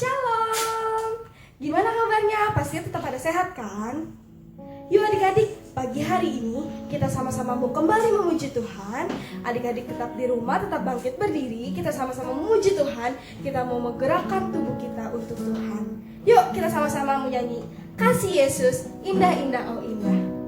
Shalom. Gimana kabarnya? Pasti tetap pada sehat kan? Yuk adik-adik, pagi hari ini kita sama-sama mau kembali memuji Tuhan. Adik-adik tetap di rumah, tetap bangkit berdiri. Kita sama-sama memuji Tuhan. Kita mau menggerakkan tubuh kita untuk Tuhan. Yuk kita sama-sama menyanyi Kasih Yesus, indah-indah oh indah.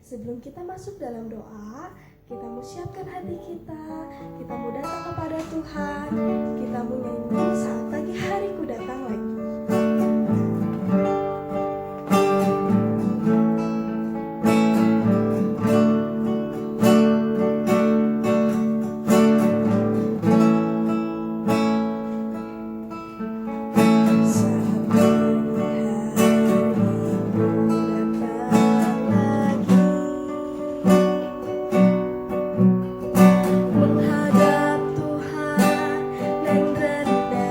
Sebelum kita masuk dalam doa, kita mau siapkan hati kita. Kita mau datang kepada Tuhan. Kita mau nyanyi saat pagi hariku datang lagi. Menghadap Tuhan dan rendah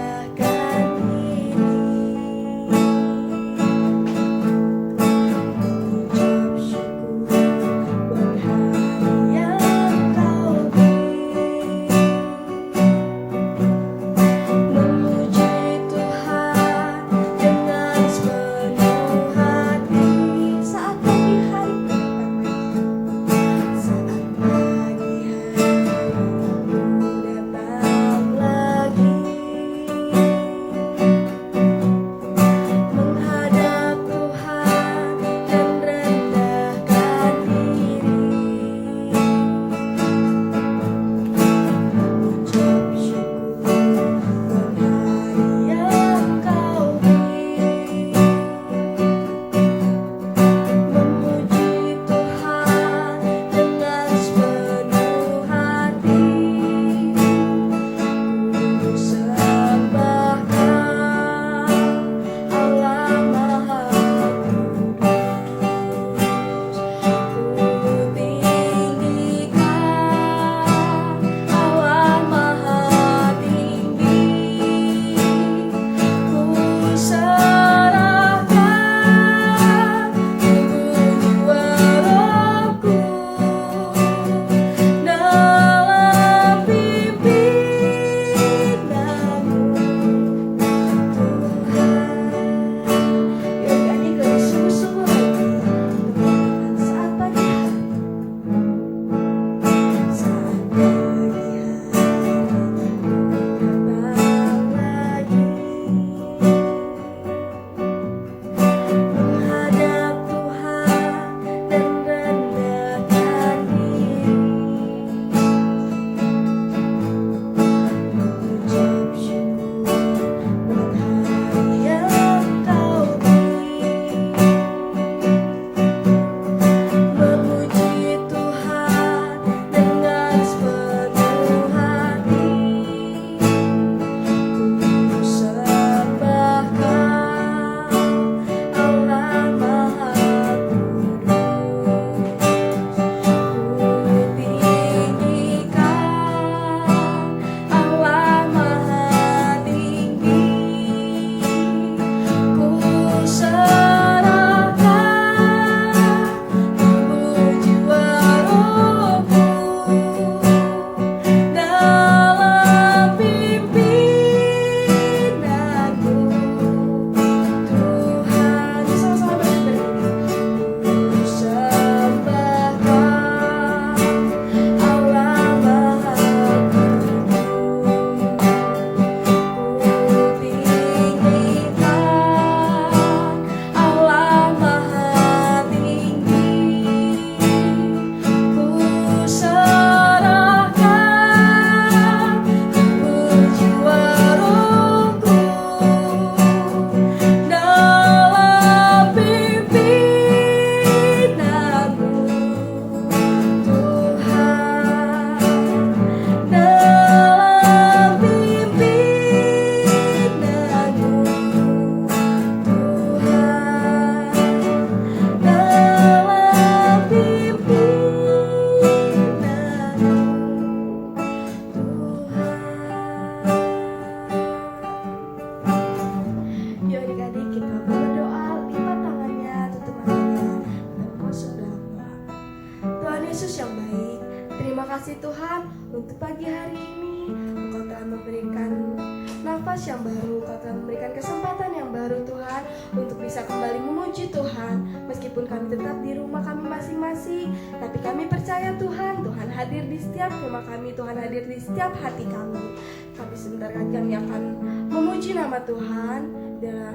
yang baru, Kau telah memberikan kesempatan yang baru Tuhan untuk bisa kembali memuji Tuhan. Meskipun kami tetap di rumah kami masing-masing, tapi kami percaya Tuhan, Tuhan hadir di setiap rumah kami, Tuhan hadir di setiap hati kami. Kami sebentar lagi kami akan memuji nama Tuhan, dan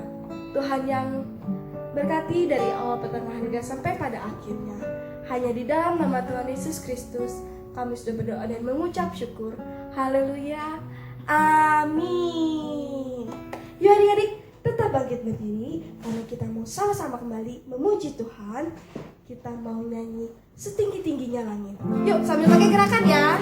Tuhan yang berkati dari awal pertengahan hingga sampai pada akhirnya. Hanya di dalam nama Tuhan Yesus Kristus kami sudah berdoa dan mengucap syukur. Haleluya. Amin. Yuk adik-adik, tetap bangkit berdiri karena kita mau sama-sama kembali memuji Tuhan. Kita mau nyanyi setinggi-tingginya langit. Yuk sambil pakai gerakan ya.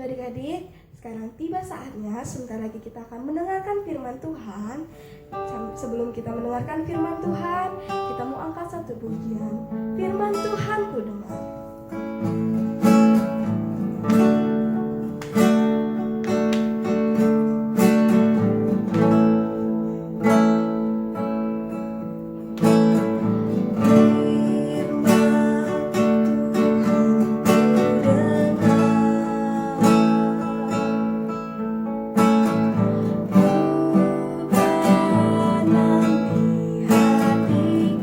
Adik-adik, sekarang tiba saatnya sebentar lagi kita akan mendengarkan firman Tuhan. Sebelum kita mendengarkan firman Tuhan, kita mau angkat satu pujian. Firman Tuhan ku dengar. Hati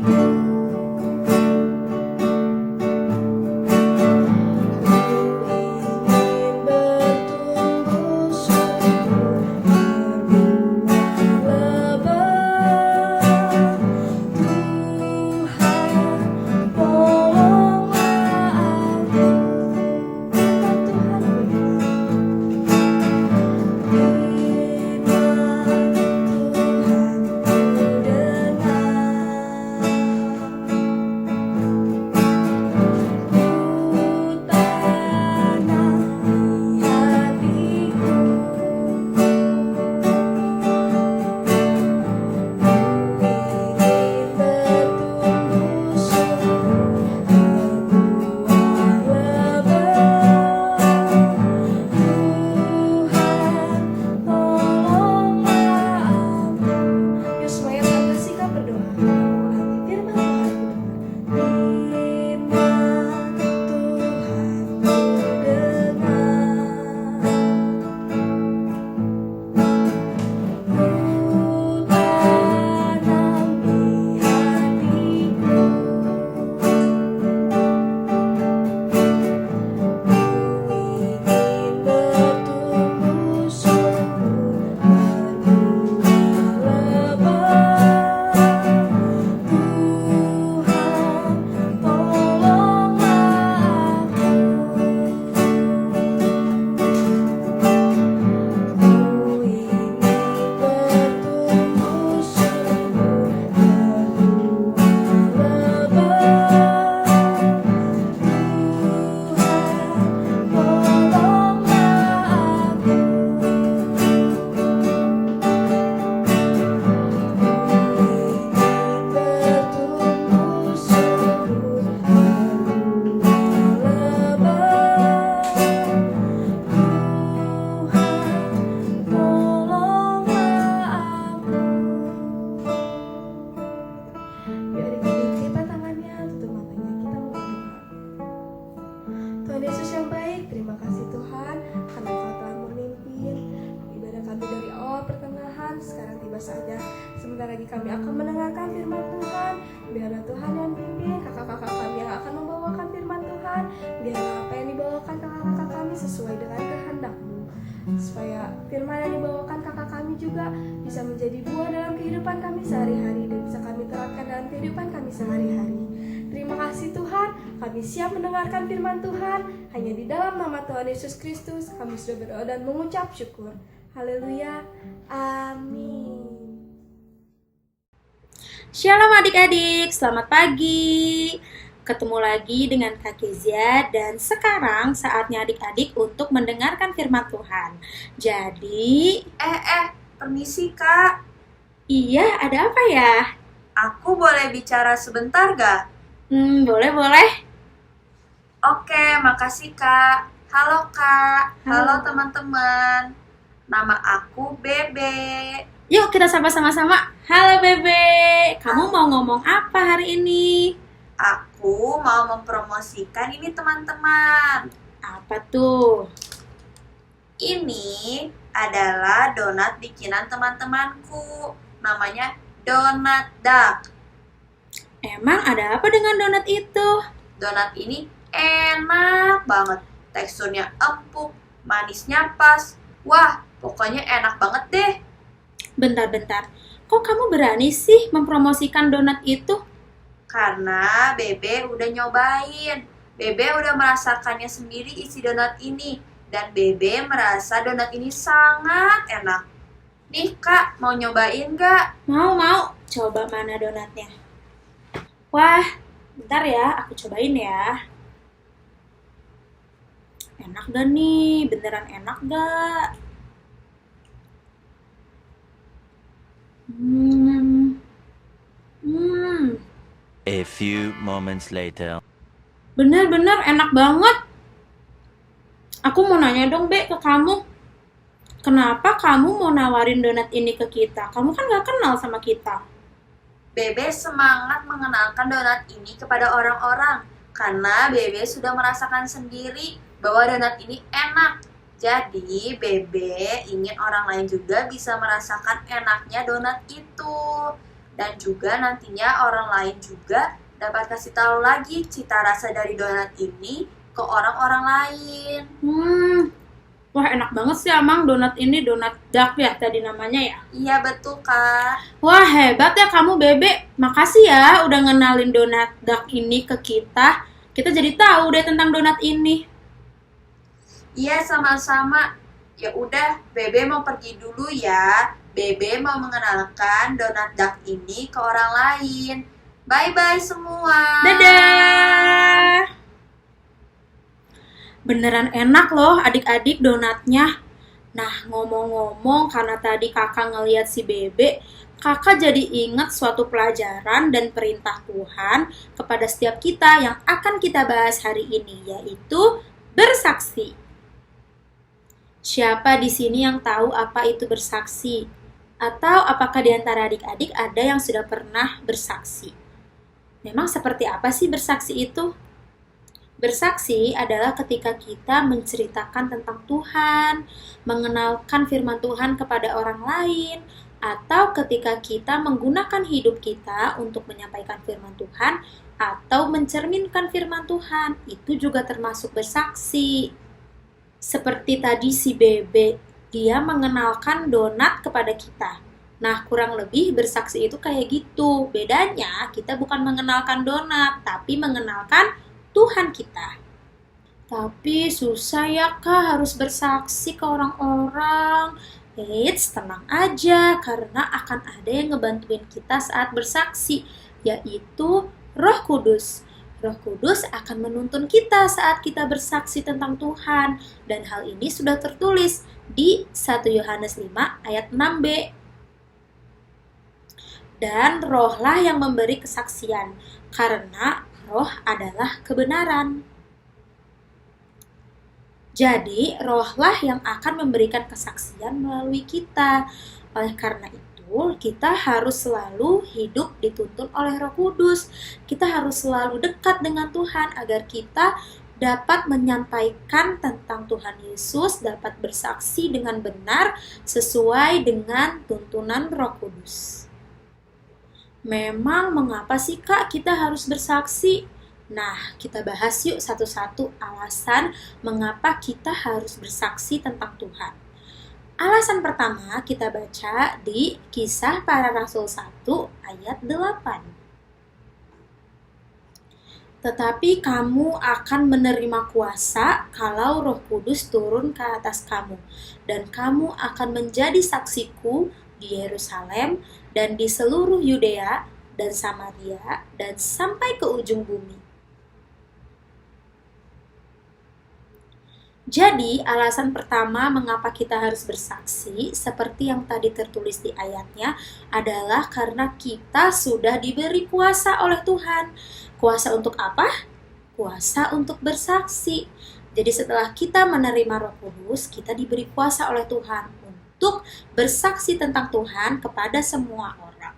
Biarlah Tuhan yang pimpin kakak-kakak kami yang akan membawakan firman Tuhan. Biarlah apa yang dibawakan kakak-kakak kami sesuai dengan kehendak-Mu, supaya firman yang dibawakan kakak kami juga bisa menjadi buah dalam kehidupan kami sehari-hari dan bisa kami terapkan dalam kehidupan kami sehari-hari. Terima kasih Tuhan, kami siap mendengarkan firman Tuhan. Hanya di dalam nama Tuhan Yesus Kristus kami sudah berdoa dan mengucap syukur. Haleluya, amin. Shalom adik-adik, selamat pagi. Ketemu lagi dengan Kak Kezia dan sekarang saatnya adik-adik untuk mendengarkan firman Tuhan. Jadi, Permisi Kak, iya ada apa ya? aku boleh bicara sebentar gak? Boleh. Oke, makasih Kak. Halo Kak, Halo. halo teman-teman. Nama aku Bebe. Yuk kita sama-sama. Halo Bebe, kamu mau ngomong apa hari ini? Aku mau mempromosikan ini teman-teman. Apa tuh? Ini adalah donat bikinan teman-temanku. Namanya Donat Duck. Emang ada apa dengan donat itu? Donat ini enak banget. Teksturnya empuk, manisnya pas. Wah, pokoknya enak banget deh. Bentar, kok kamu berani sih mempromosikan donat itu? Karena Bebe udah nyobain. Bebe udah merasakannya sendiri isi donat ini. Dan Bebe merasa donat ini sangat enak. Nih Kak, mau nyobain gak? Mau. Coba mana donatnya? Wah, bentar ya, aku cobain ya. Enak gak nih? Beneran enak gak? A few moments later. Bener-bener enak banget. Aku mau nanya dong, Be, ke kamu. Kenapa kamu mau nawarin donat ini ke kita? Kamu kan gak kenal sama kita. Bebe semangat mengenalkan donat ini kepada orang-orang. Karena Bebe sudah merasakan sendiri bahwa donat ini enak. Jadi Bebe ingin orang lain juga bisa merasakan enaknya donat itu. Dan juga nantinya orang lain juga dapat kasih tahu lagi cita rasa dari donat ini ke orang-orang lain. Wah enak banget sih Amang, donat ini donat duck ya tadi namanya ya. Iya betul Kak. Wah hebat ya kamu Bebe, makasih ya udah ngenalin donat duck ini ke kita. Kita jadi tahu deh tentang donat ini. Iya sama-sama. Ya udah, Bebe mau pergi dulu ya. Bebe mau mengenalkan donat duck ini ke orang lain. Bye-bye semua. Dadah! Beneran enak loh adik-adik donatnya. Nah ngomong-ngomong karena tadi kakak ngeliat si Bebe, kakak jadi ingat suatu pelajaran dan perintah Tuhan kepada setiap kita yang akan kita bahas hari ini, yaitu bersaksi. Siapa di sini yang tahu apa itu bersaksi? Atau apakah di antara adik-adik ada yang sudah pernah bersaksi? Memang seperti apa sih bersaksi itu? Bersaksi adalah ketika kita menceritakan tentang Tuhan, mengenalkan firman Tuhan kepada orang lain, atau ketika kita menggunakan hidup kita untuk menyampaikan firman Tuhan, atau mencerminkan firman Tuhan, itu juga termasuk bersaksi. Seperti tadi si Bebe, dia mengenalkan donat kepada kita. Nah, kurang lebih bersaksi itu kayak gitu. Bedanya, kita bukan mengenalkan donat, tapi mengenalkan Tuhan kita. Tapi susah ya Kak, harus bersaksi ke orang-orang. Eits, tenang aja, karena akan ada yang ngebantuin kita saat bersaksi, yaitu Roh Kudus. Roh Kudus akan menuntun kita saat kita bersaksi tentang Tuhan. Dan hal ini sudah tertulis di 1 Yohanes 5 ayat 6b. Dan rohlah yang memberi kesaksian, karena roh adalah kebenaran. Jadi, rohlah yang akan memberikan kesaksian melalui kita. Oleh karena itu, kita harus selalu hidup dituntun oleh Roh Kudus. Kita harus selalu dekat dengan Tuhan agar kita dapat menyampaikan tentang Tuhan Yesus, dapat bersaksi dengan benar sesuai dengan tuntunan Roh Kudus. Memang mengapa sih Kak kita harus bersaksi? Nah, kita bahas yuk satu-satu alasan mengapa kita harus bersaksi tentang Tuhan. Alasan pertama kita baca di Kisah Para Rasul 1 ayat 8. Tetapi kamu akan menerima kuasa kalau Roh Kudus turun ke atas kamu, dan kamu akan menjadi saksiku di Yerusalem dan di seluruh Yudea dan Samaria dan sampai ke ujung bumi. Jadi, alasan pertama mengapa kita harus bersaksi, seperti yang tadi tertulis di ayatnya, adalah karena kita sudah diberi kuasa oleh Tuhan. Kuasa untuk apa? Kuasa untuk bersaksi. Jadi setelah kita menerima Roh Kudus, kita diberi kuasa oleh Tuhan untuk bersaksi tentang Tuhan kepada semua orang.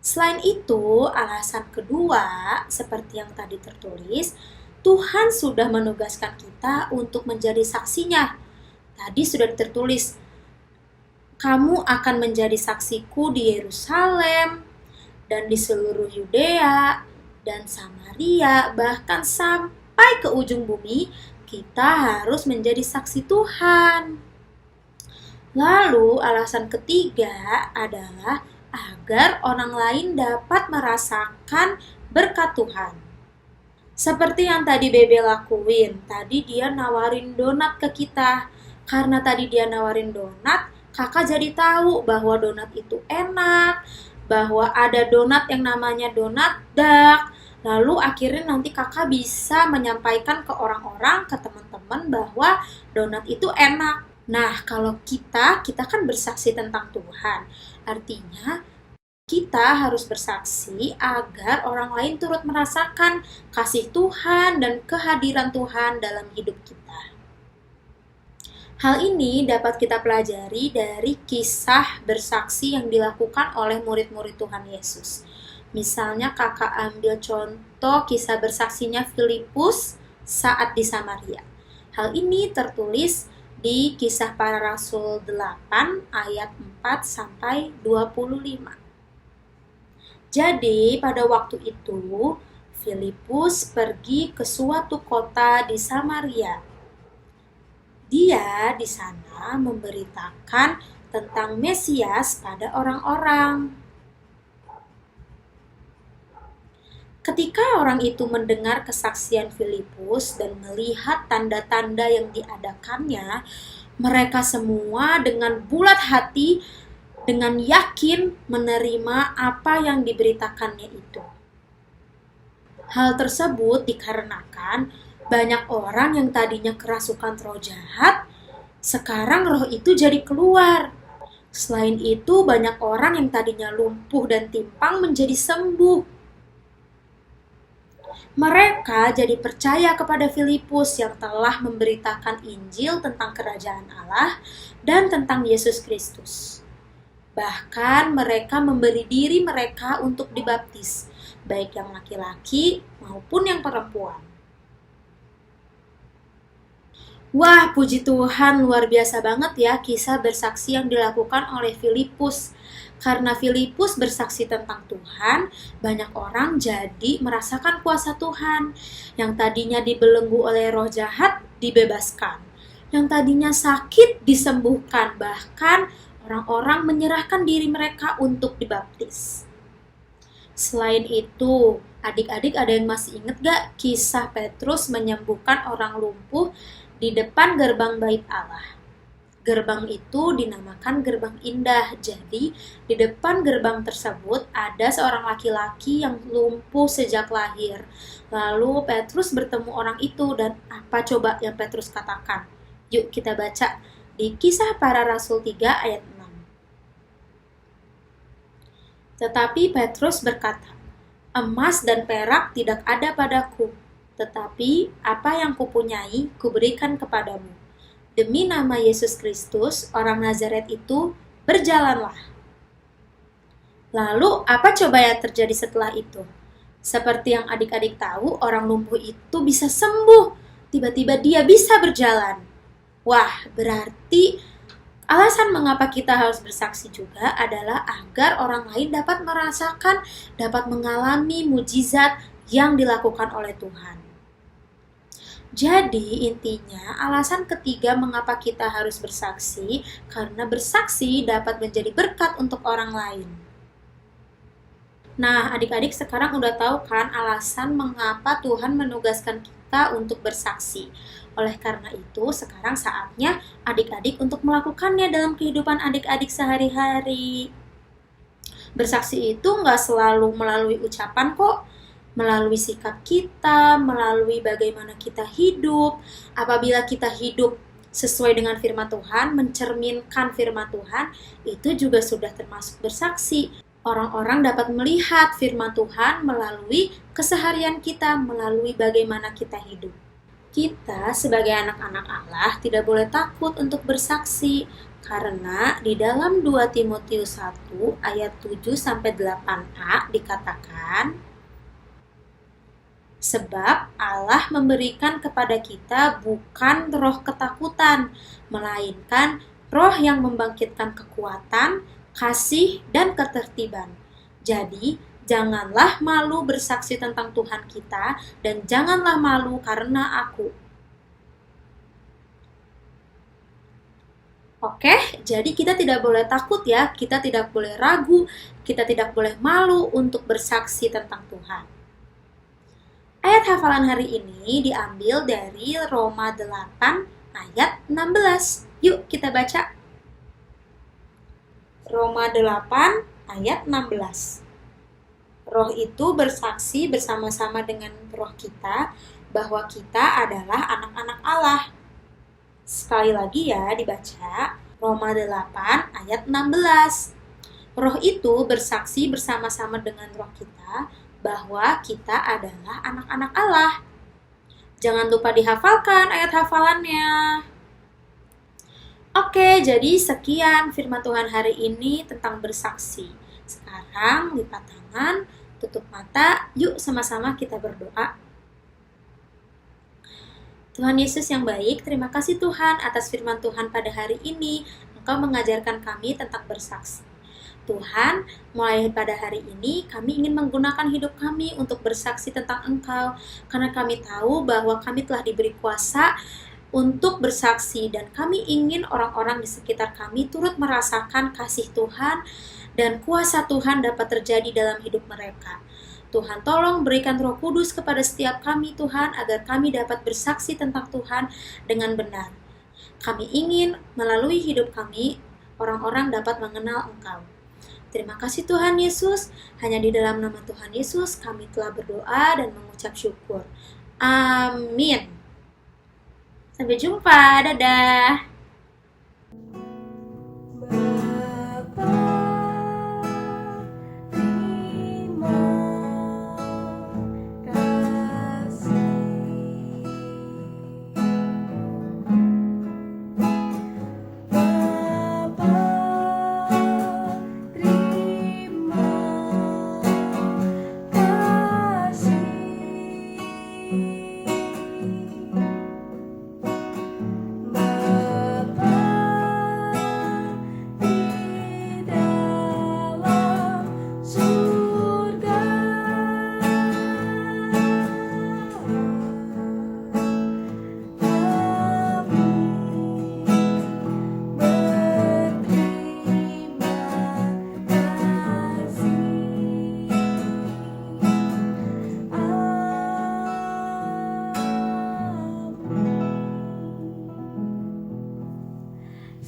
Selain itu, alasan kedua, seperti yang tadi tertulis, Tuhan sudah menugaskan kita untuk menjadi saksinya. Tadi sudah tertulis, kamu akan menjadi saksiku di Yerusalem dan di seluruh Yudea dan Samaria, bahkan sampai ke ujung bumi. Kita harus menjadi saksi Tuhan. Lalu alasan ketiga adalah agar orang lain dapat merasakan berkat Tuhan. Seperti yang tadi Bebe lakuin, tadi dia nawarin donat ke kita. Karena tadi dia nawarin donat, kakak jadi tahu bahwa donat itu enak, bahwa ada donat yang namanya donat dak. Lalu akhirnya nanti kakak bisa menyampaikan ke orang-orang, ke teman-teman bahwa donat itu enak. Nah, kalau kita kan bersaksi tentang Tuhan. Artinya, kita harus bersaksi agar orang lain turut merasakan kasih Tuhan dan kehadiran Tuhan dalam hidup kita. Hal ini dapat kita pelajari dari kisah bersaksi yang dilakukan oleh murid-murid Tuhan Yesus. Misalnya kakak ambil contoh kisah bersaksinya Filipus saat di Samaria. Hal ini tertulis di Kisah Para Rasul 8 ayat 4 sampai 25. Jadi, pada waktu itu, Filipus pergi ke suatu kota di Samaria. Dia di sana memberitakan tentang Mesias pada orang-orang. Ketika orang itu mendengar kesaksian Filipus dan melihat tanda-tanda yang diadakannya, mereka semua dengan bulat hati dengan yakin menerima apa yang diberitakannya itu. Hal tersebut dikarenakan banyak orang yang tadinya kerasukan roh jahat, sekarang roh itu jadi keluar. Selain itu, banyak orang yang tadinya lumpuh dan timpang menjadi sembuh. Mereka jadi percaya kepada Filipus yang telah memberitakan Injil tentang kerajaan Allah dan tentang Yesus Kristus. Bahkan mereka memberi diri mereka untuk dibaptis, baik yang laki-laki maupun yang perempuan. Wah, puji Tuhan, luar biasa banget ya kisah bersaksi yang dilakukan oleh Filipus. Karena Filipus bersaksi tentang Tuhan, banyak orang jadi merasakan kuasa Tuhan. Yang tadinya dibelenggu oleh roh jahat, dibebaskan. Yang tadinya sakit, disembuhkan. Bahkan orang-orang menyerahkan diri mereka untuk dibaptis. Selain itu, adik-adik ada yang masih ingat gak kisah Petrus menyembuhkan orang lumpuh di depan gerbang bait Allah? Gerbang itu dinamakan gerbang indah. Jadi, di depan gerbang tersebut ada seorang laki-laki yang lumpuh sejak lahir. Lalu Petrus bertemu orang itu dan apa coba yang Petrus katakan? Yuk kita baca di Kisah Para Rasul 3 ayat 6. Tetapi Petrus berkata, emas dan perak tidak ada padaku, tetapi apa yang kupunyai kuberikan kepadamu. Demi nama Yesus Kristus, orang Nazaret itu, berjalanlah. Lalu apa coba yang terjadi setelah itu? Seperti yang adik-adik tahu, orang lumpuh itu bisa sembuh. Tiba-tiba dia bisa berjalan. Wah, berarti Alasan mengapa kita harus bersaksi juga adalah agar orang lain dapat merasakan, dapat mengalami mujizat yang dilakukan oleh Tuhan. Jadi intinya alasan ketiga mengapa kita harus bersaksi, karena bersaksi dapat menjadi berkat untuk orang lain. Nah, adik-adik sekarang udah tahu kan alasan mengapa Tuhan menugaskan kita untuk bersaksi. Oleh karena itu, sekarang saatnya adik-adik untuk melakukannya dalam kehidupan adik-adik sehari-hari. Bersaksi itu nggak selalu melalui ucapan kok, melalui sikap kita, melalui bagaimana kita hidup. Apabila kita hidup sesuai dengan firman Tuhan, mencerminkan firman Tuhan, itu juga sudah termasuk bersaksi. Orang-orang dapat melihat firman Tuhan melalui keseharian kita, melalui bagaimana kita hidup. Kita sebagai anak-anak Allah tidak boleh takut untuk bersaksi, karena di dalam 2 Timotius 1 ayat 7-8a dikatakan, sebab Allah memberikan kepada kita bukan roh ketakutan, melainkan roh yang membangkitkan kekuatan, kasih, dan ketertiban. Jadi, janganlah malu bersaksi tentang Tuhan kita, dan janganlah malu karena aku. Oke, jadi kita tidak boleh takut ya, kita tidak boleh ragu, kita tidak boleh malu untuk bersaksi tentang Tuhan. Ayat hafalan hari ini diambil dari Roma 8 ayat 16. Yuk kita baca. Roma 8 ayat 16. Roh itu bersaksi bersama-sama dengan roh kita bahwa kita adalah anak-anak Allah. Sekali lagi ya dibaca, Roma 8 ayat 16. Roh itu bersaksi bersama-sama dengan roh kita bahwa kita adalah anak-anak Allah. Jangan lupa dihafalkan ayat hafalannya. Oke, jadi sekian firman Tuhan hari ini tentang bersaksi. Sekarang lipat tangan, tutup mata, yuk sama-sama kita berdoa. Tuhan Yesus yang baik, terima kasih Tuhan atas firman Tuhan pada hari ini. Engkau mengajarkan kami tentang bersaksi. Tuhan, mulai pada hari ini kami ingin menggunakan hidup kami untuk bersaksi tentang Engkau, karena kami tahu bahwa kami telah diberi kuasa untuk bersaksi, dan kami ingin orang-orang di sekitar kami turut merasakan kasih Tuhan dan kuasa Tuhan dapat terjadi dalam hidup mereka. Tuhan, tolong berikan Roh Kudus kepada setiap kami Tuhan, agar kami dapat bersaksi tentang Tuhan dengan benar. Kami ingin melalui hidup kami, orang-orang dapat mengenal Engkau. Terima kasih Tuhan Yesus, hanya di dalam nama Tuhan Yesus kami telah berdoa dan mengucap syukur. Amin. Sampai jumpa, dadah.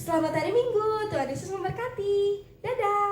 Selamat hari Minggu, Tuhan Yesus memberkati. Dadah.